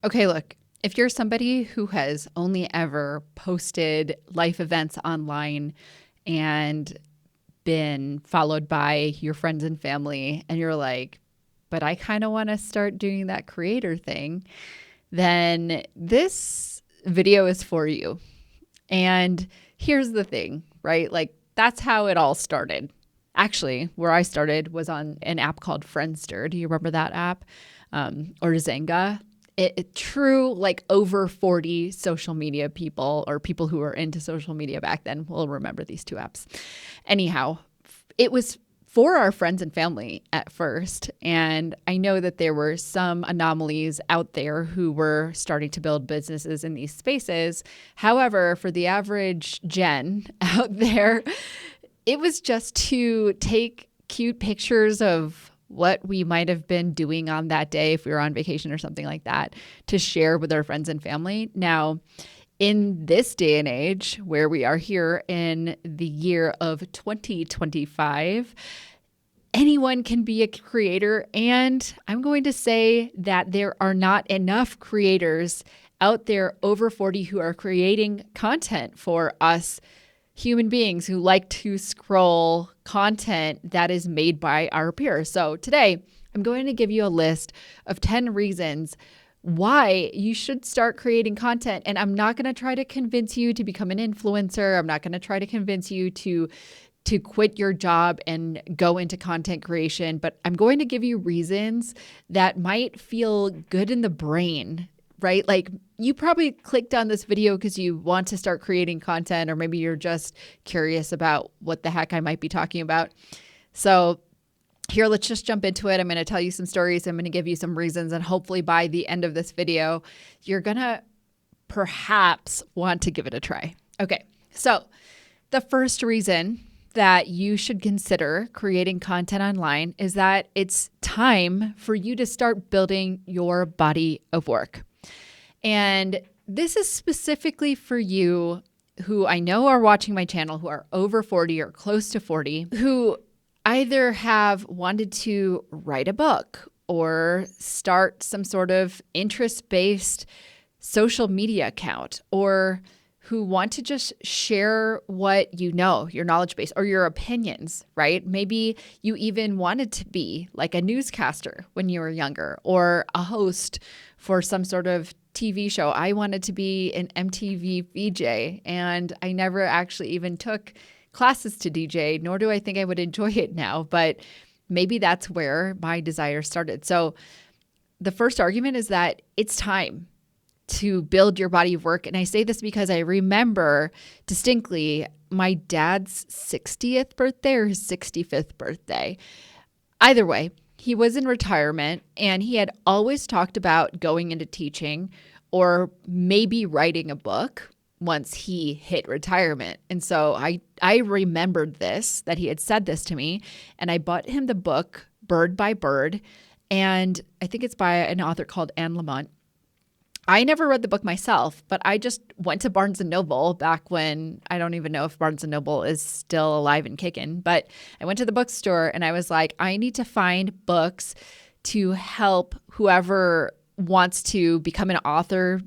Okay, look, if you're somebody who has only ever posted life events online and been followed by your friends and family, and you're like, but I kind of want to start doing that creator thing, then this video is for you. And here's the thing, right? Like, that's how it all started. Actually, where I started was on an app called Friendster. Do you remember that app? Or Zynga? True, like over 40 social media people or people who were into social media back then will remember these two apps. Anyhow, it was for our friends and family at first. And I know that there were some anomalies out there who were starting to build businesses in these spaces. However, for the average Jen out there, it was just to take cute pictures of what we might have been doing on that day if we were on vacation or something like that to share with our friends and family. Now, in this day and age where we are here in the year of 2025, anyone can be a creator. And I'm going to say that there are not enough creators out there over 40 who are creating content for us human beings who like to scroll content that is made by our peers. So today, I'm going to give you a list of 10 reasons why you should start creating content. And I'm not going to try to convince you to become an influencer. I'm not going to try to convince you to quit your job and go into content creation, but I'm going to give you reasons that might feel good in the brain, right? Like you probably clicked on this video because you want to start creating content, or maybe you're just curious about what the heck I might be talking about. So here, let's just jump into it. I'm going to tell you some stories. I'm going to give you some reasons. And hopefully by the end of this video, you're going to perhaps want to give it a try. Okay. So the first reason that you should consider creating content online is that it's time for you to start building your body of work. And this is specifically for you who I know are watching my channel, who are over 40 or close to 40, who either have wanted to write a book or start some sort of interest-based social media account, or who want to just share what you know, your knowledge base or your opinions, right? Maybe you even wanted to be like a newscaster when you were younger, or a host for some sort of TV show. I wanted to be an MTV VJ, and I never actually even took classes to DJ, nor do I think I would enjoy it now, but maybe that's where my desire started. So the first argument is that it's time to build your body of work. And I say this because I remember distinctly my dad's 60th birthday or his 65th birthday. Either way, he was in retirement and he had always talked about going into teaching or maybe writing a book once he hit retirement. And so I remembered this, that he had said this to me, and I bought him the book Bird by Bird. And I think it's by an author called Anne Lamott. I never read the book myself, but I just went to Barnes & Noble back when, I don't even know if Barnes & Noble is still alive and kicking, but I went to the bookstore and I was like, I need to find books to help whoever wants to become an author.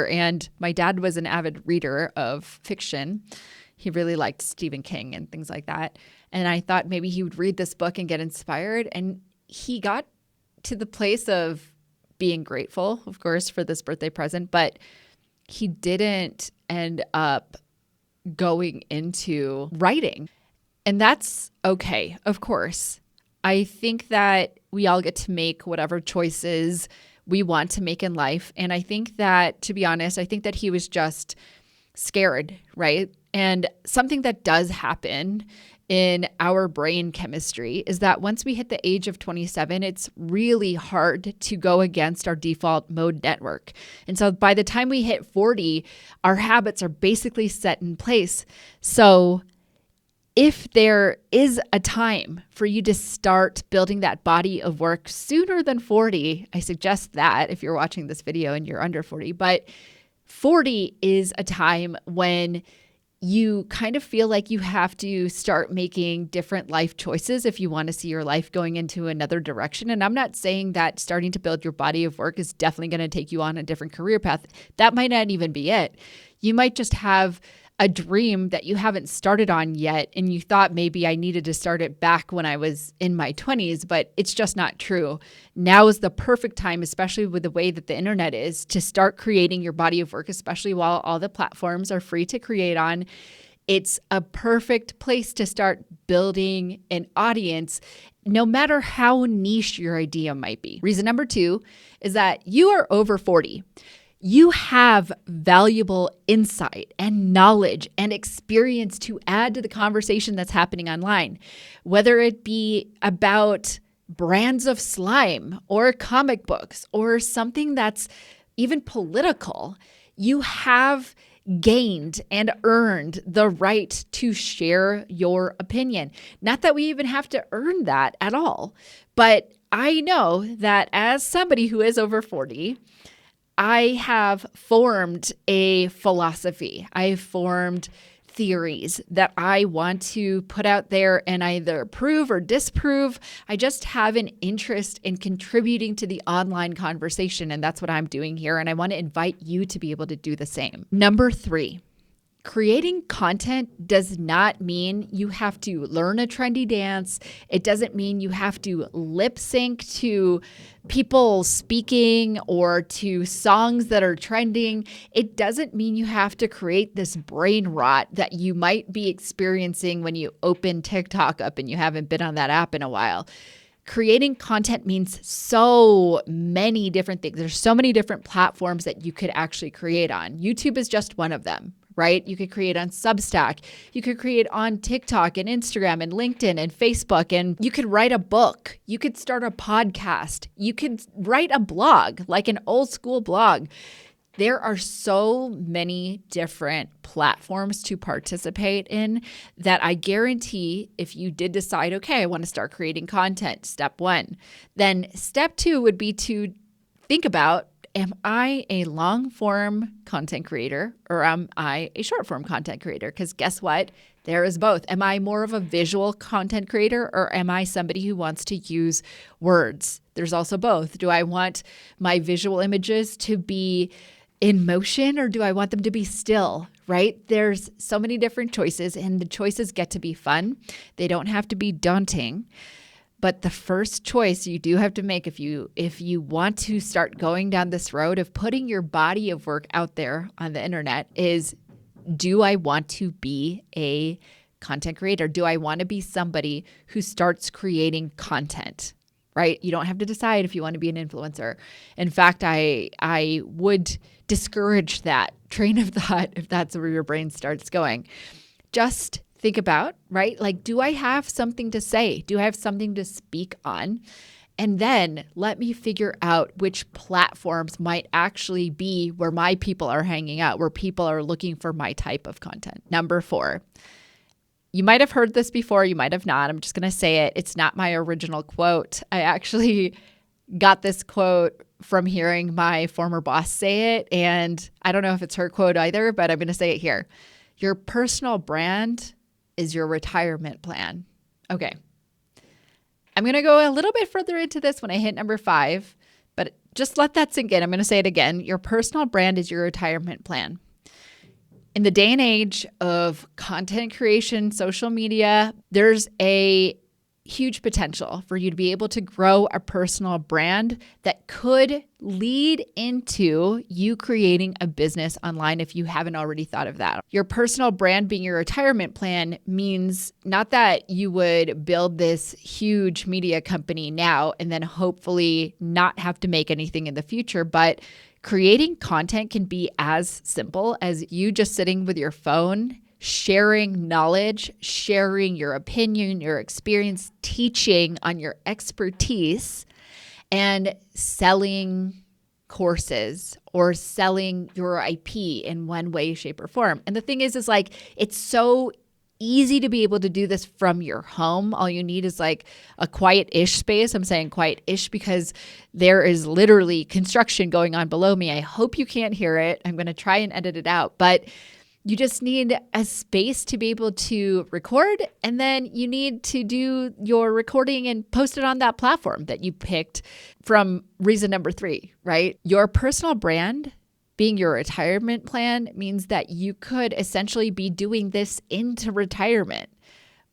And my dad was an avid reader of fiction. He really liked Stephen King and things like that. And I thought maybe he would read this book and get inspired. And he got to the place of being grateful, of course, for this birthday present, but he didn't end up going into writing. And that's okay, of course. I think that we all get to make whatever choices we want to make in life. And I think that, to be honest, I think that he was just scared, right? And something that does happen in our brain chemistry is that once we hit the age of 27, it's really hard to go against our default mode network. And so by the time we hit 40, our habits are basically set in place. So if there is a time for you to start building that body of work sooner than 40, I suggest that if you're watching this video and you're under 40, but 40 is a time when you kind of feel like you have to start making different life choices if you want to see your life going into another direction. And I'm not saying that starting to build your body of work is definitely going to take you on a different career path. That might not even be it. You might just have a dream that you haven't started on yet, and you thought maybe I needed to start it back when I was in my 20s, but it's just not true. Now is the perfect time, especially with the way that the internet is, to start creating your body of work, especially while all the platforms are free to create on. It's a perfect place to start building an audience, no matter how niche your idea might be. Reason number 2 is that you are over 40. You have valuable insight and knowledge and experience to add to the conversation that's happening online, whether it be about brands of slime or comic books or something that's even political. You have gained and earned the right to share your opinion. Not that we even have to earn that at all, but I know that as somebody who is over 40, I have formed a philosophy. I've formed theories that I want to put out there and either prove or disprove. I just have an interest in contributing to the online conversation, and that's what I'm doing here. And I want to invite you to be able to do the same. Number 3. Creating content does not mean you have to learn a trendy dance. It doesn't mean you have to lip sync to people speaking or to songs that are trending. It doesn't mean you have to create this brain rot that you might be experiencing when you open TikTok up and you haven't been on that app in a while. Creating content means so many different things. There's so many different platforms that you could actually create on. YouTube is just one of them, right? You could create on Substack. You could create on TikTok and Instagram and LinkedIn and Facebook. And you could write a book. You could start a podcast. You could write a blog, like an old school blog. There are so many different platforms to participate in that I guarantee if you did decide, okay, I want to start creating content, step 1, then step 2 would be to think about, am I a long form content creator or am I a short form content creator? Because guess what? There is both. Am I more of a visual content creator or am I somebody who wants to use words? There's also both. Do I want my visual images to be in motion or do I want them to be still, right? There's so many different choices and the choices get to be fun. They don't have to be daunting. But the first choice you do have to make if you want to start going down this road of putting your body of work out there on the internet is, do I want to be a content creator? Do I want to be somebody who starts creating content, right? You don't have to decide if you want to be an influencer. In fact, I would discourage that train of thought if that's where your brain starts going. Just think about, right? Like, do I have something to say? Do I have something to speak on? And then let me figure out which platforms might actually be where my people are hanging out, where people are looking for my type of content. Number 4, you might have heard this before, you might have not. I'm just going to say it. It's not my original quote. I actually got this quote from hearing my former boss say it. And I don't know if it's her quote either, but I'm going to say it here. Your personal brand is your retirement plan. Okay. I'm going to go a little bit further into this when I hit number 5, but just let that sink in. I'm going to say it again. Your personal brand is your retirement plan. In the day and age of content creation, social media, there's a huge potential for you to be able to grow a personal brand that could lead into you creating a business online if you haven't already thought of that. Your personal brand being your retirement plan means not that you would build this huge media company now and then hopefully not have to make anything in the future, but creating content can be as simple as you just sitting with your phone, sharing knowledge, sharing your opinion, your experience, teaching on your expertise, and selling courses or selling your IP in one way, shape, or form. And the thing is like, it's so easy to be able to do this from your home. All you need is like a quiet-ish space. I'm saying quiet-ish because there is literally construction going on below me. I hope you can't hear it. I'm going to try and edit it out. But You just need a space to be able to record, and then you need to do your recording and post it on that platform that you picked from reason number 3, right? Your personal brand being your retirement plan means that you could essentially be doing this into retirement.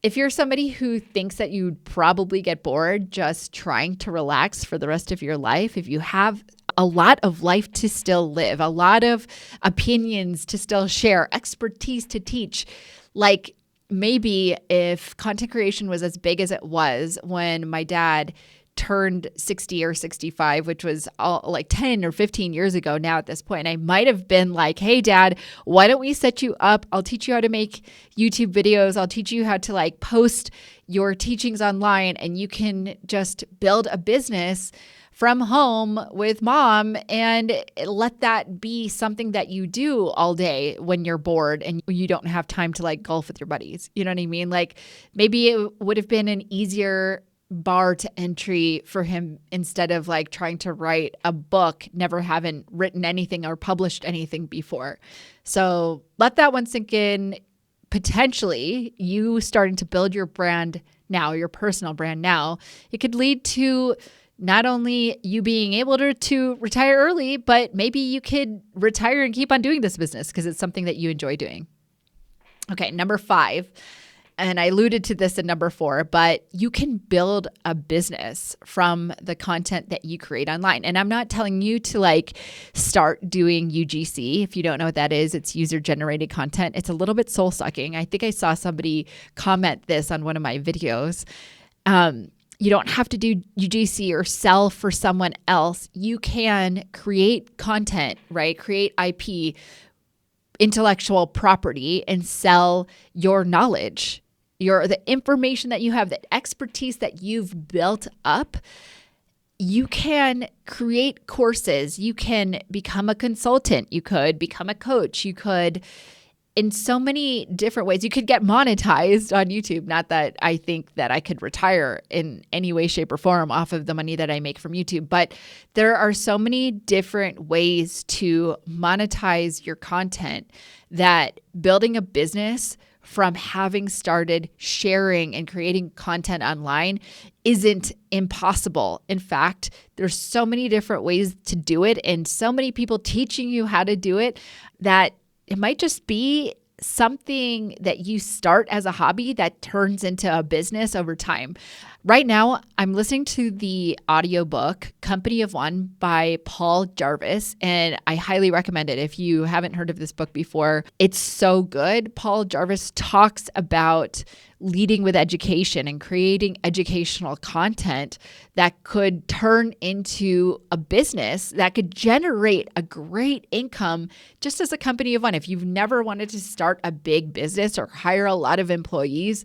If you're somebody who thinks that you'd probably get bored just trying to relax for the rest of your life, if you have a lot of life to still live, a lot of opinions to still share, expertise to teach, like maybe if content creation was as big as it was when my dad turned 60 or 65, which was all like 10 or 15 years ago now at this point, I might have been like, hey, Dad, why don't we set you up? I'll teach you how to make YouTube videos. I'll teach you how to like post your teachings online, and you can just build a business from home with Mom and let that be something that you do all day when you're bored and you don't have time to like golf with your buddies. You know what I mean? Like maybe it would have been an easier bar to entry for him instead of like trying to write a book, never having written anything or published anything before. So let that one sink in. Potentially you starting to build your brand now, your personal brand now, it could lead to not only you being able to retire early, but maybe you could retire and keep on doing this business because it's something that you enjoy doing. Okay, number 5. And I alluded to this in number 4, but you can build a business from the content that you create online. And I'm not telling you to like start doing UGC. If you don't know what that is, it's user generated content. It's a little bit soul sucking. I think I saw somebody comment this on one of my videos. You don't have to do UGC or sell for someone else. You can create content, right? Create IP, intellectual property, and sell your knowledge, the information that you have, the expertise that you've built up. You can create courses. You can become a consultant. You could become a coach. You could, in so many different ways, you could get monetized on YouTube. Not that I think that I could retire in any way, shape, or form off of the money that I make from YouTube, but there are so many different ways to monetize your content that building a business from having started sharing and creating content online isn't impossible. In fact, there's so many different ways to do it and so many people teaching you how to do it that it might just be something that you start as a hobby that turns into a business over time. Right now, I'm listening to the audiobook Company of One by Paul Jarvis, and I highly recommend it. If you haven't heard of this book before, it's so good. Paul Jarvis talks about leading with education and creating educational content that could turn into a business that could generate a great income just as a company of one. If you've never wanted to start a big business or hire a lot of employees,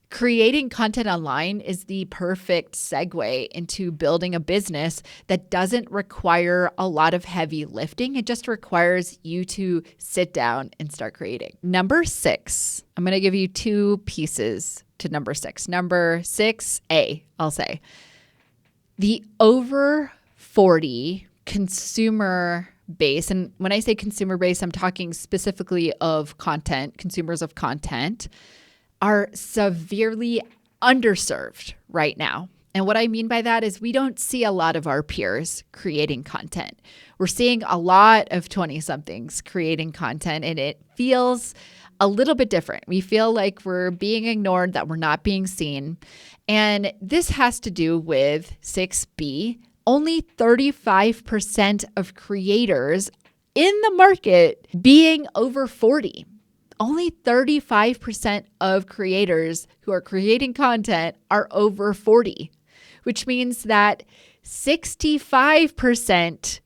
creating content online is the perfect segue into building a business that doesn't require a lot of heavy lifting. It just requires you to sit down and start creating. Number 6, I'm going to give you 2 pieces to number 6. Number 6A, I'll say. The over 40 consumer base, and when I say consumer base, I'm talking specifically of content, consumers of content, are severely underserved right now. And what I mean by that is we don't see a lot of our peers creating content. We're seeing a lot of 20-somethings creating content, and it feels a little bit different. We feel like we're being ignored, that we're not being seen. And this has to do with 6B. Only 35% of creators in the market being over 40. Only 35% of creators who are creating content are over 40, which means that 65%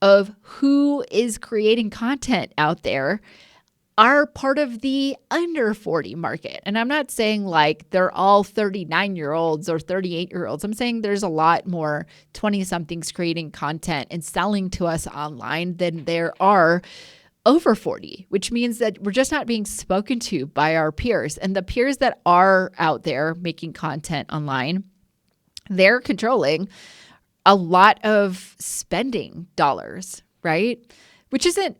of who is creating content out there are part of the under 40 market. And I'm not saying like they're all 39-year-olds or 38-year-olds. I'm saying there's a lot more 20-somethings creating content and selling to us online than there are over 40, which means that we're just not being spoken to by our peers. And the peers that are out there making content online, they're controlling a lot of spending dollars, right? Which isn't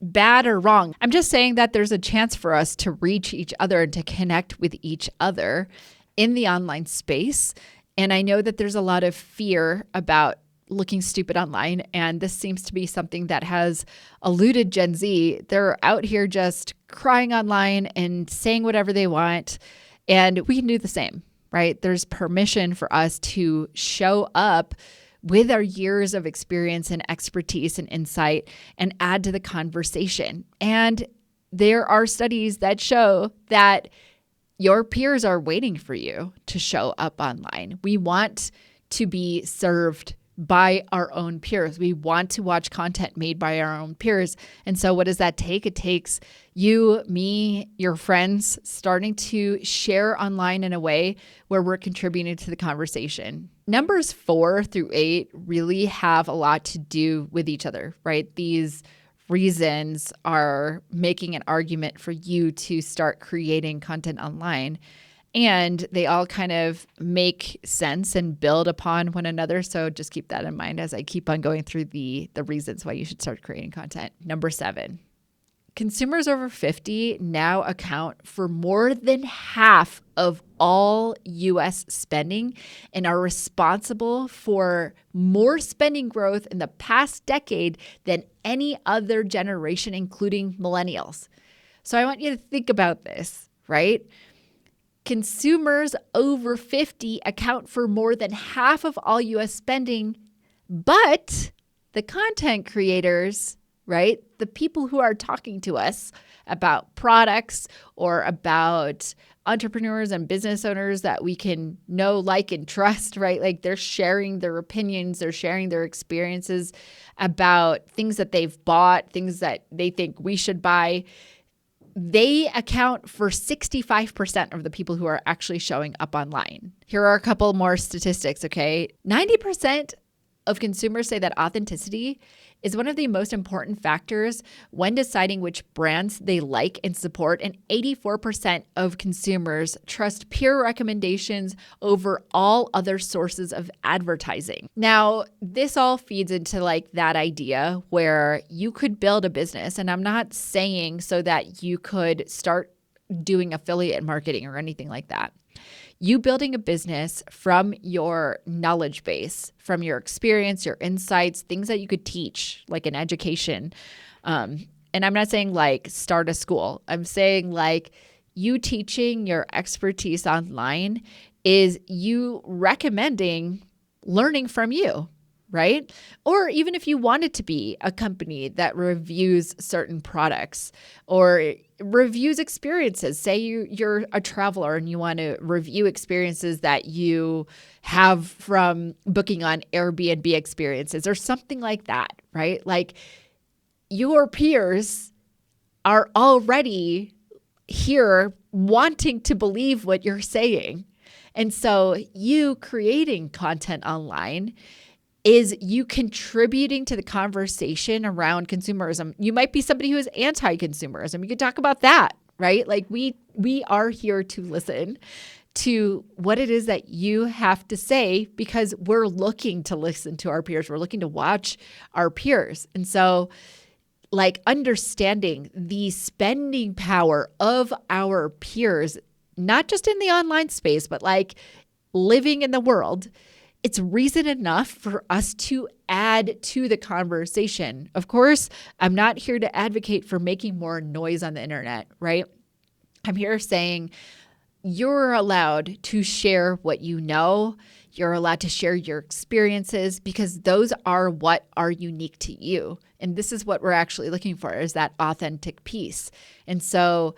bad or wrong. I'm just saying that there's a chance for us to reach each other and to connect with each other in the online space. And I know that there's a lot of fear about looking stupid online. And this seems to be something that has eluded Gen Z. They're out here just crying online and saying whatever they want. And we can do the same, right? There's permission for us to show up with our years of experience and expertise and insight and add to the conversation. And there are studies that show that your peers are waiting for you to show up online. We want to be served by our own peers. We want to watch content made by our own peers. And so what does that take? It takes you, me, your friends starting to share online in a way where we're contributing to the conversation. Numbers 4 through 8 really have a lot to do with each other, right? These reasons are making an argument for you to start creating content online. And they all kind of make sense and build upon one another. So just keep that in mind as I keep on going through the reasons why you should start creating content. Number 7, consumers over 50 now account for more than half of all U.S. spending and are responsible for more spending growth in the past decade than any other generation, including millennials. So I want you to think about this, right? Consumers over 50 account for more than half of all U.S. spending, but the content creators, right, the people who are talking to us about products or about entrepreneurs and business owners that we can know, like, and trust, right? Like they're sharing their opinions, they're sharing their experiences about things that they've bought, things that they think we should buy. They account for 65% of the people who are actually showing up online. Here are a couple more statistics, okay? 90% of consumers say that authenticity is one of the most important factors when deciding which brands they like and support. And 84% of consumers trust peer recommendations over all other sources of advertising. Now, this all feeds into like that idea where you could build a business. And I'm not saying so that you could start doing affiliate marketing or anything like that. You building a business from your knowledge base, from your experience, your insights, things that you could teach, like an education. And I'm not saying like start a school. I'm saying like you teaching your expertise online is you recommending learning from you, right? Or even if you wanted to be a company that reviews certain products or reviews experiences, say you're a traveler and you want to review experiences that you have from booking on Airbnb experiences or something like that, right? Like your peers are already here wanting to believe what you're saying. And so you creating content online is you contributing to the conversation around consumerism. You might be somebody who is anti-consumerism. You could talk about that, right? Like we are here to listen to what it is that you have to say because we're looking to listen to our peers. We're looking to watch our peers. And so like understanding the spending power of our peers, not just in the online space, but like living in the world, it's reason enough for us to add to the conversation. Of course, I'm not here to advocate for making more noise on the internet, right? I'm here saying you're allowed to share what you know. You're allowed to share your experiences because those are what are unique to you. And this is what we're actually looking for is that authentic piece. And so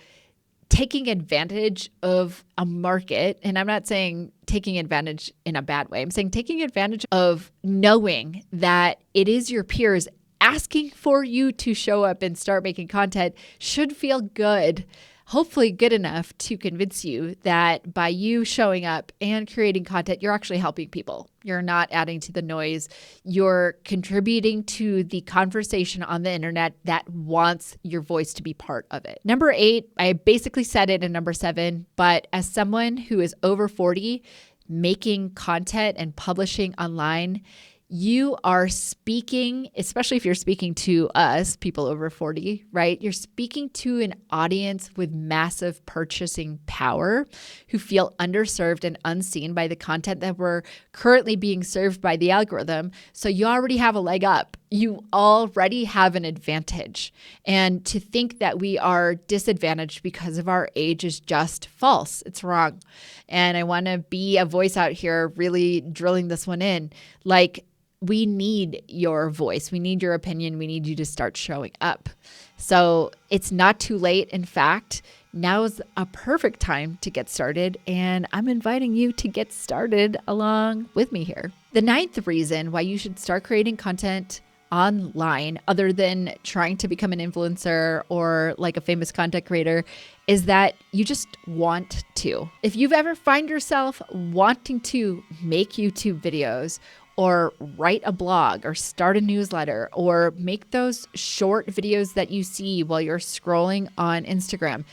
taking advantage of a market, and I'm not saying taking advantage in a bad way. I'm saying taking advantage of knowing that it is your peers asking for you to show up and start making content should feel good, hopefully good enough to convince you that by you showing up and creating content, you're actually helping people. You're not adding to the noise. You're contributing to the conversation on the internet that wants your voice to be part of it. Number 8, I basically said it in number 7, but as someone who is over 40, making content and publishing online, You are speaking, especially if you're speaking to us, people over 40, right? You're speaking to an audience with massive purchasing power who feel underserved and unseen by the content that we're currently being served by the algorithm. So you already have a leg up. You already have an advantage. And to think that we are disadvantaged because of our age is just false. It's wrong. And I want to be a voice out here really drilling this one in. Like, we need your voice. We need your opinion. We need you to start showing up. So it's not too late. In fact, now's a perfect time to get started. And I'm inviting you to get started along with me here. The ninth reason why you should start creating content online, other than trying to become an influencer or like a famous content creator, is that you just want to. If you've ever find yourself wanting to make YouTube videos or write a blog or start a newsletter or make those short videos that you see while you're scrolling on Instagram,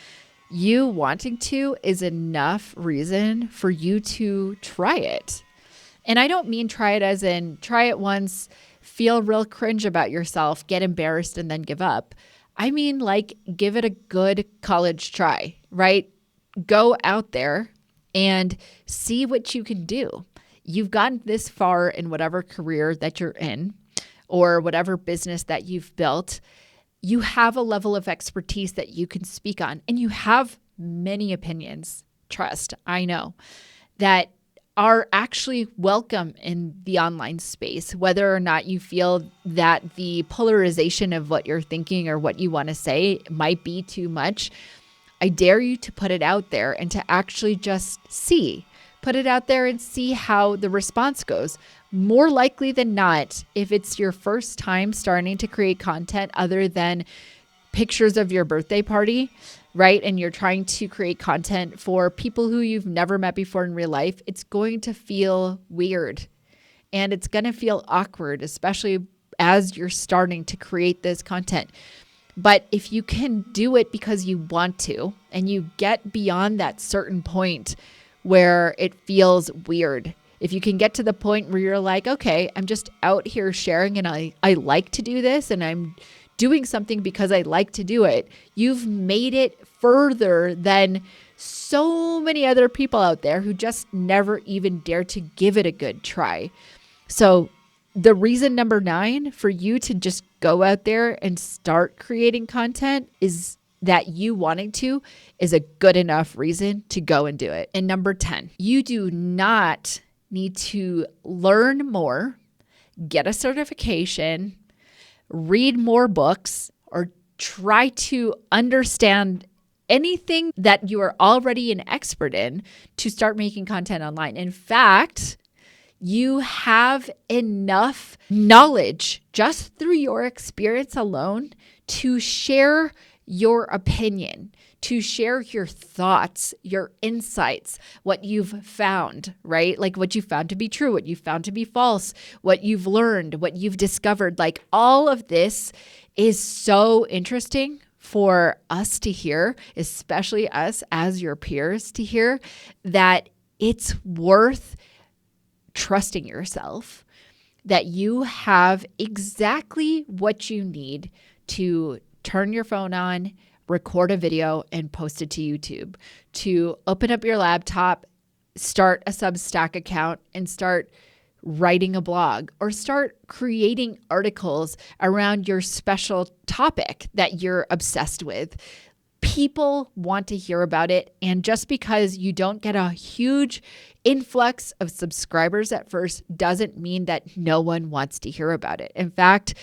you wanting to is enough reason for you to try it. And I don't mean try it as in try it once, feel real cringe about yourself, get embarrassed, and then give up. I mean, like, give it a good college try, right? Go out there and see what you can do. You've gotten this far in whatever career that you're in or whatever business that you've built. You have a level of expertise that you can speak on, and you have many opinions. Trust, I know, that are actually welcome in the online space, whether or not you feel that the polarization of what you're thinking or what you want to say might be too much. I dare you to put it out there and to actually just see. Put it out there and see how the response goes. More likely than not, if it's your first time starting to create content other than pictures of your birthday party, right? And you're trying to create content for people who you've never met before in real life, it's going to feel weird and it's going to feel awkward, especially as you're starting to create this content. But if you can do it because you want to, and you get beyond that certain point where it feels weird, if you can get to the point where you're like, okay, I'm just out here sharing and I like to do this and I'm doing something because I like to do it, you've made it further than so many other people out there who just never even dare to give it a good try. So the reason number 9 for you to just go out there and start creating content is that you wanting to is a good enough reason to go and do it. And number 10, you do not need to learn more, get a certification, read more books, or try to understand anything that you are already an expert in to start making content online. In fact, you have enough knowledge just through your experience alone to share your opinion, to share your thoughts, your insights, what you've found, right? Like what you found to be true, what you found to be false, what you've learned, what you've discovered. Like all of this is so interesting for us to hear, especially us as your peers to hear, that it's worth trusting yourself, that you have exactly what you need to turn your phone on, record a video, and post it to YouTube, to open up your laptop, start a Substack account, and start writing a blog, or start creating articles around your special topic that you're obsessed with. People want to hear about it. And just because you don't get a huge influx of subscribers at first doesn't mean that no one wants to hear about it. In fact,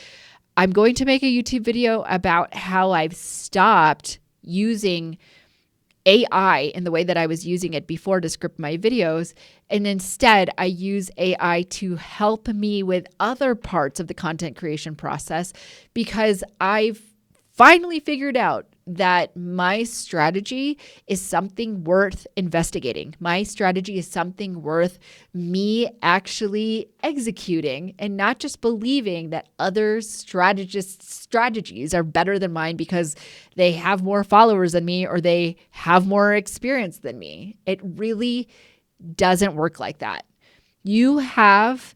I'm going to make a YouTube video about how I've stopped using AI in the way that I was using it before to script my videos. And instead, I use AI to help me with other parts of the content creation process, because I've finally figured out that my strategy is something worth investigating. My strategy is something worth me actually executing, and not just believing that other strategies are better than mine because they have more followers than me or they have more experience than me. It really doesn't work like that. You have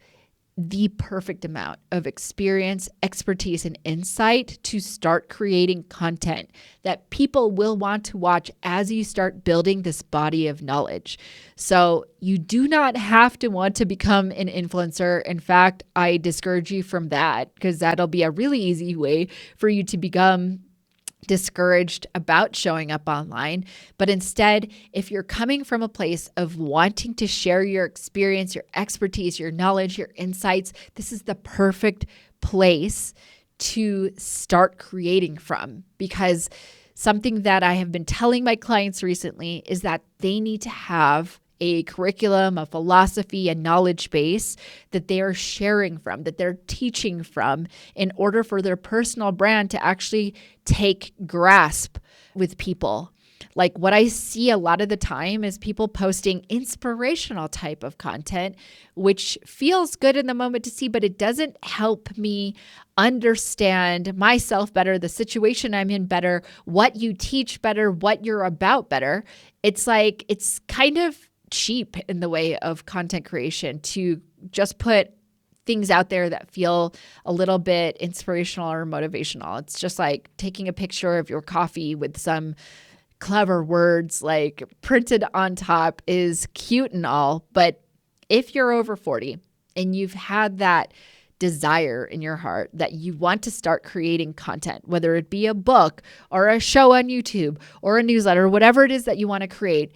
the perfect amount of experience, expertise, and insight to start creating content that people will want to watch as you start building this body of knowledge. So you do not have to want to become an influencer. In fact, I discourage you from that because that'll be a really easy way for you to become discouraged about showing up online. But instead, if you're coming from a place of wanting to share your experience, your expertise, your knowledge, your insights, this is the perfect place to start creating from. Because something that I have been telling my clients recently is that they need to have a curriculum, a philosophy, a knowledge base that they are sharing from, that they're teaching from in order for their personal brand to actually take grasp with people. Like what I see a lot of the time is people posting inspirational type of content, which feels good in the moment to see, but it doesn't help me understand myself better, the situation I'm in better, what you teach better, what you're about better. It's like, it's kind of cheap in the way of content creation to just put things out there that feel a little bit inspirational or motivational. It's just like taking a picture of your coffee with some clever words like printed on top is cute and all. But if you're over 40 and you've had that desire in your heart that you want to start creating content, whether it be a book or a show on YouTube or a newsletter, whatever it is that you want to create,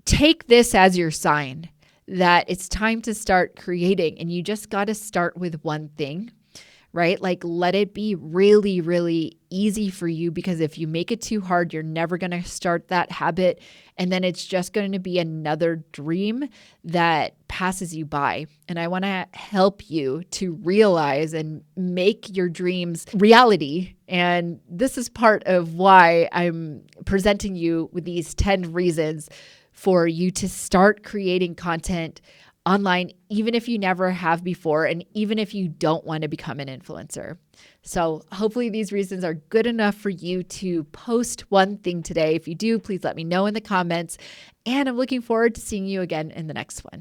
take this as your sign that it's time to start creating. And you just got to start with one thing, right? Like let it be really, really easy for you, because if you make it too hard, you're never going to start that habit. And then it's just going to be another dream that passes you by. And I want to help you to realize and make your dreams reality. And this is part of why I'm presenting you with these 10 reasons for you to start creating content online, even if you never have before, and even if you don't want to become an influencer. So hopefully these reasons are good enough for you to post one thing today. If you do, please let me know in the comments. And I'm looking forward to seeing you again in the next one.